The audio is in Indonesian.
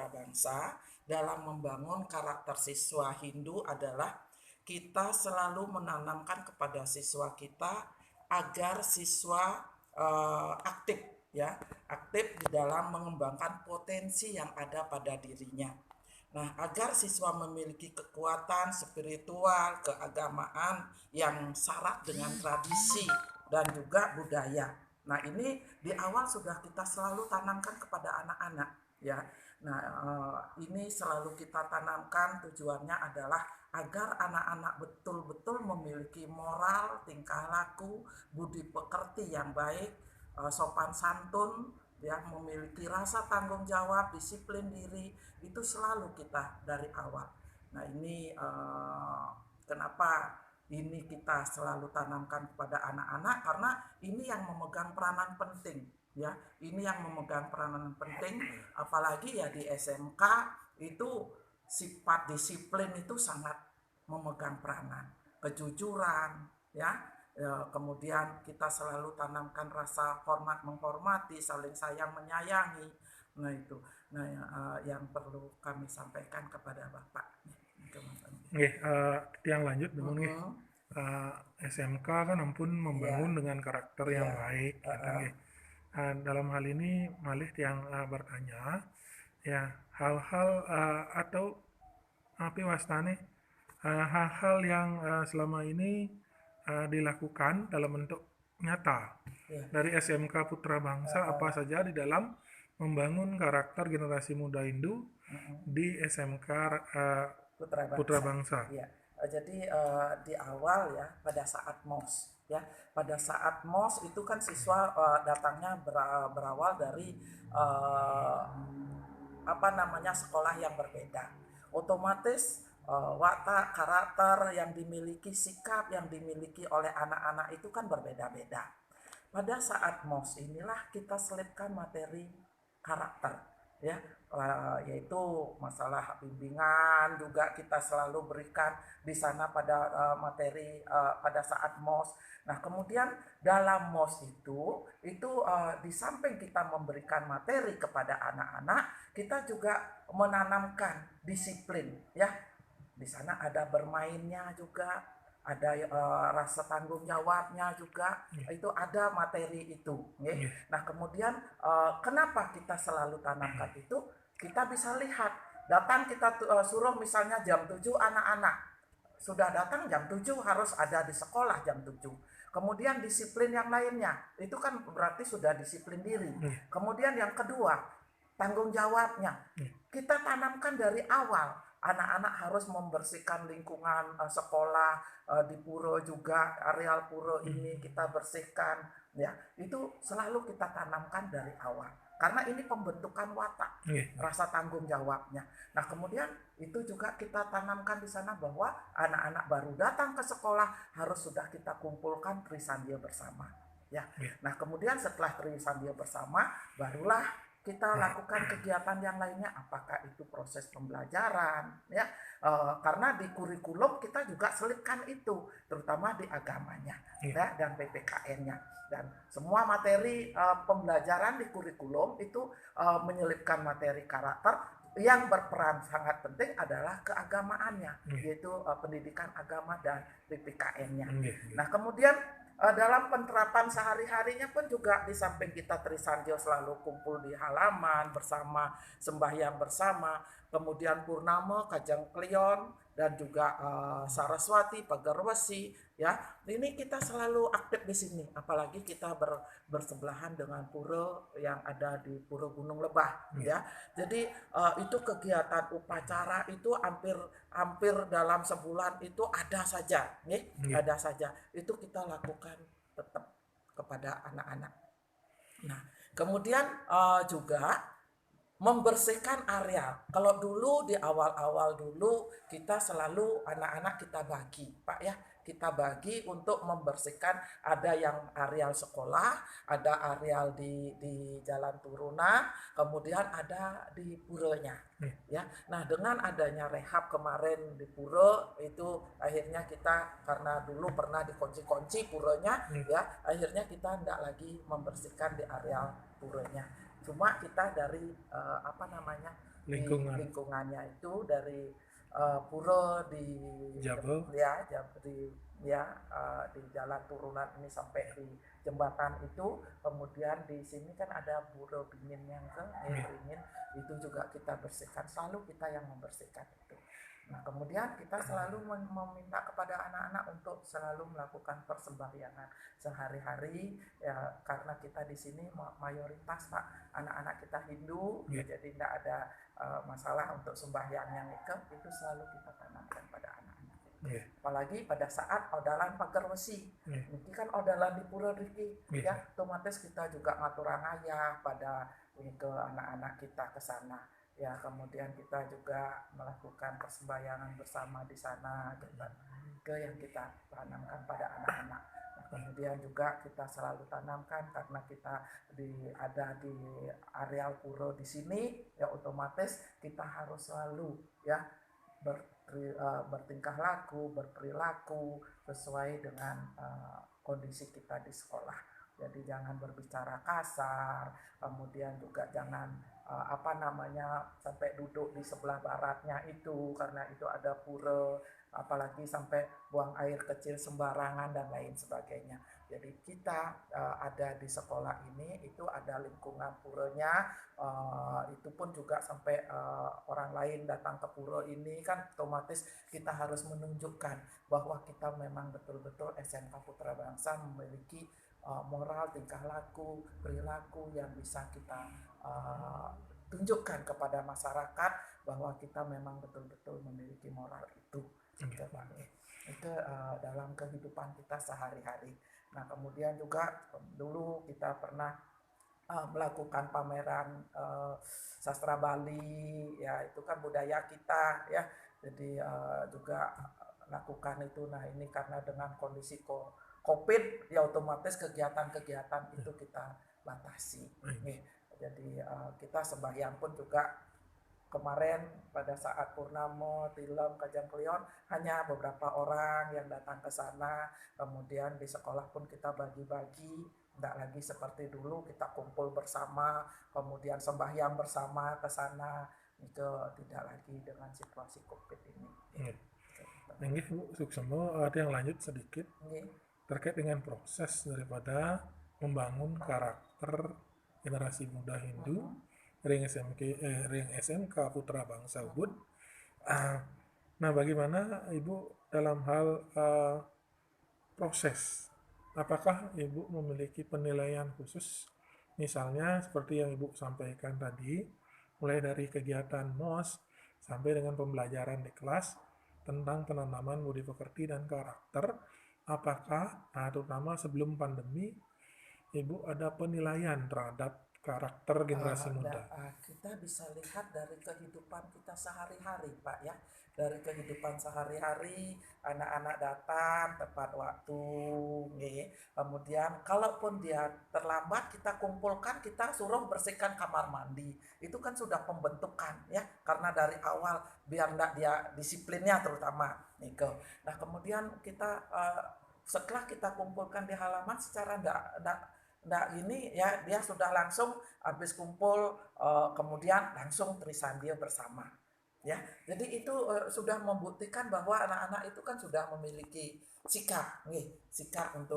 Putra Bangsa dalam membangun karakter siswa Hindu adalah kita selalu menanamkan kepada siswa kita agar siswa aktif ya, aktif di dalam mengembangkan potensi yang ada pada dirinya. Nah, agar siswa memiliki kekuatan spiritual, keagamaan yang syarat dengan tradisi dan juga budaya. Nah, ini di awal sudah kita selalu tanamkan kepada anak-anak ya. Nah, ini selalu kita tanamkan, tujuannya adalah agar anak-anak betul-betul memiliki moral, tingkah laku, budi pekerti yang baik, sopan santun, ya, memiliki rasa tanggung jawab, disiplin diri, itu selalu kita dari awal. Nah, ini kenapa ini kita selalu tanamkan kepada anak-anak, karena ini yang memegang peranan penting ya, ini yang memegang peranan penting, apalagi ya di SMK itu sifat disiplin itu sangat memegang peranan, kejujuran ya. Kemudian kita selalu tanamkan rasa hormat menghormati, saling sayang menyayangi. Nah itu, nah yang perlu kami sampaikan kepada Bapak. Nggih, tiyang lanjut namun nggih. SMK kan ampun membangun Ya, dengan karakter yang ya, baik gitu nggih. Dalam hal ini malih tiyang bertanya ya hal-hal atau apa wastane hal-hal yang selama ini dilakukan dalam bentuk nyata ya, dari SMK Putra Bangsa apa saja di dalam membangun karakter generasi muda Hindu di SMK Putra Putra Bangsa. Bangsa. Ya, jadi di awal ya pada saat MOS ya, pada saat MOS itu kan siswa datangnya berawal dari apa namanya sekolah yang berbeda. Otomatis watak, karakter yang dimiliki, sikap yang dimiliki oleh anak-anak itu kan berbeda-beda. Pada saat MOS inilah kita selipkan materi karakter ya, yaitu masalah bimbingan juga kita selalu berikan di sana pada materi pada saat MOS. Nah, kemudian dalam MOS itu di samping kita memberikan materi kepada anak-anak, kita juga menanamkan disiplin ya. Di sana ada bermainnya juga, ada rasa tanggung jawabnya juga, itu ada materi itu. Nggih. Nah, kemudian kenapa kita selalu tanamkan itu? Kita bisa lihat, datang kita suruh misalnya jam 7 anak-anak, sudah datang jam 7 harus ada di sekolah jam 7. Kemudian disiplin yang lainnya, itu kan berarti sudah disiplin diri. Kemudian yang kedua, tanggung jawabnya. Kita tanamkan dari awal, anak-anak harus membersihkan lingkungan sekolah, di pura juga, areal pura ini kita bersihkan ya. Itu selalu kita tanamkan dari awal, karena ini pembentukan watak, rasa tanggung jawabnya. Nah, kemudian itu juga kita tanamkan di sana bahwa anak-anak baru datang ke sekolah harus sudah kita kumpulkan Trisandya bersama ya. Nah, kemudian setelah Trisandya bersama barulah kita lakukan kegiatan yang lainnya, apakah itu proses pembelajaran ya, karena di kurikulum kita juga selipkan itu, terutama di agamanya ya, dan PPKN-nya, dan semua materi pembelajaran di kurikulum itu menyelipkan materi karakter. Yang berperan sangat penting adalah keagamaannya, yaitu pendidikan agama dan PPKN-nya. Nah, kemudian dalam penerapan sehari-harinya pun juga di samping kita Trisandya selalu kumpul di halaman bersama, sembahyang bersama, kemudian Purnama, Kajang Klion, dan juga Saraswati, Pagar Wesi ya. Ini kita selalu aktif di sini, apalagi kita bersebelahan dengan pura yang ada di Pura Gunung Lebah ya. Jadi itu kegiatan upacara itu hampir dalam sebulan itu ada saja nih, ada saja. Itu kita lakukan tetap kepada anak-anak. Nah, kemudian juga membersihkan area. Kalau dulu di awal-awal dulu kita selalu anak-anak kita bagi, Pak ya. Kita bagi untuk membersihkan, ada yang areal sekolah, ada areal di Jalan Turunan, kemudian ada di puranya. Ya. Nah, dengan adanya rehab kemarin di pura itu akhirnya kita, karena dulu pernah dikunci-kunci puranya ya, akhirnya kita tidak lagi membersihkan di areal puranya. Cuma kita dari di lingkungan lingkungannya itu dari pura di Jabal. ya di ya di jalan turunan ini sampai di jembatan itu, kemudian di sini kan ada pura Bingin yang Ya, beringin, itu juga kita bersihkan, selalu kita yang membersihkan itu. Nah, kemudian kita selalu meminta kepada anak-anak untuk selalu melakukan persembahyangan sehari-hari ya, karena kita di sini mayoritas Pak anak-anak kita Hindu ya, ya, jadi tidak ada masalah untuk sembahyang yang itu selalu kita tanamkan pada anak-anak. ya, Apalagi pada saat odalan pagar wesi, ya, ini kan odalan di pura Riki ya, ya, otomatis kita juga ngaturang ayah pada ke anak-anak kita ke sana ya, kemudian kita juga melakukan persembahyangan bersama di sana ke yang kita tanamkan pada anak-anak. Nah, kemudian juga kita selalu tanamkan karena kita ada di areal pura di sini ya, otomatis kita harus selalu ya bertingkah laku, berperilaku sesuai dengan kondisi kita di sekolah. Jadi jangan berbicara kasar, kemudian juga jangan sampai duduk di sebelah baratnya itu karena itu ada pura, apalagi sampai buang air kecil sembarangan dan lain sebagainya. Jadi kita ada di sekolah ini itu ada lingkungan puranya, itu pun juga sampai orang lain datang ke pura ini kan otomatis kita harus menunjukkan bahwa kita memang betul-betul SMK Putra Bangsa memiliki moral, tingkah laku, perilaku yang bisa kita tunjukkan kepada masyarakat bahwa kita memang betul-betul memiliki moral itu. Itu dalam kehidupan kita sehari-hari. Nah, kemudian juga dulu kita pernah melakukan pameran sastra Bali ya, itu kan budaya kita ya, jadi juga lakukan itu. Nah, ini karena dengan kondisi COVID ya, otomatis kegiatan-kegiatan itu kita batasi nih. Jadi kita sembahyang pun juga kemarin pada saat Purnamo, Tilem, Kajang Klion hanya beberapa orang yang datang ke sana. Kemudian di sekolah pun kita bagi-bagi, tidak lagi seperti dulu kita kumpul bersama, kemudian sembahyang bersama ke sana. Itu tidak lagi dengan situasi COVID ini. ya. Ini Bu Suksemo, ada yang lanjut sedikit terkait dengan proses daripada membangun karakter generasi muda Hindu ring SMK Putra Bangsa Ubud. Nah, bagaimana Ibu dalam hal proses? Apakah Ibu memiliki penilaian khusus? Misalnya seperti yang Ibu sampaikan tadi, mulai dari kegiatan MOS sampai dengan pembelajaran di kelas tentang penanaman budi pekerti dan karakter. Apakah, terutama sebelum pandemi, Ibu ada penilaian terhadap karakter generasi muda? Kita bisa lihat dari kehidupan kita sehari-hari Pak ya, dari kehidupan sehari-hari anak-anak datang tepat waktu nih. Kemudian kalaupun dia terlambat kita kumpulkan, kita suruh bersihkan kamar mandi, itu kan sudah pembentukan ya, karena dari awal biar enggak dia disiplinnya terutama nih. Nah, kemudian kita setelah kita kumpulkan di halaman secara enggak ini ya, dia sudah langsung habis kumpul kemudian langsung trisandia bersama ya. Jadi itu sudah membuktikan bahwa anak-anak itu kan sudah memiliki sikap nih, sikap untuk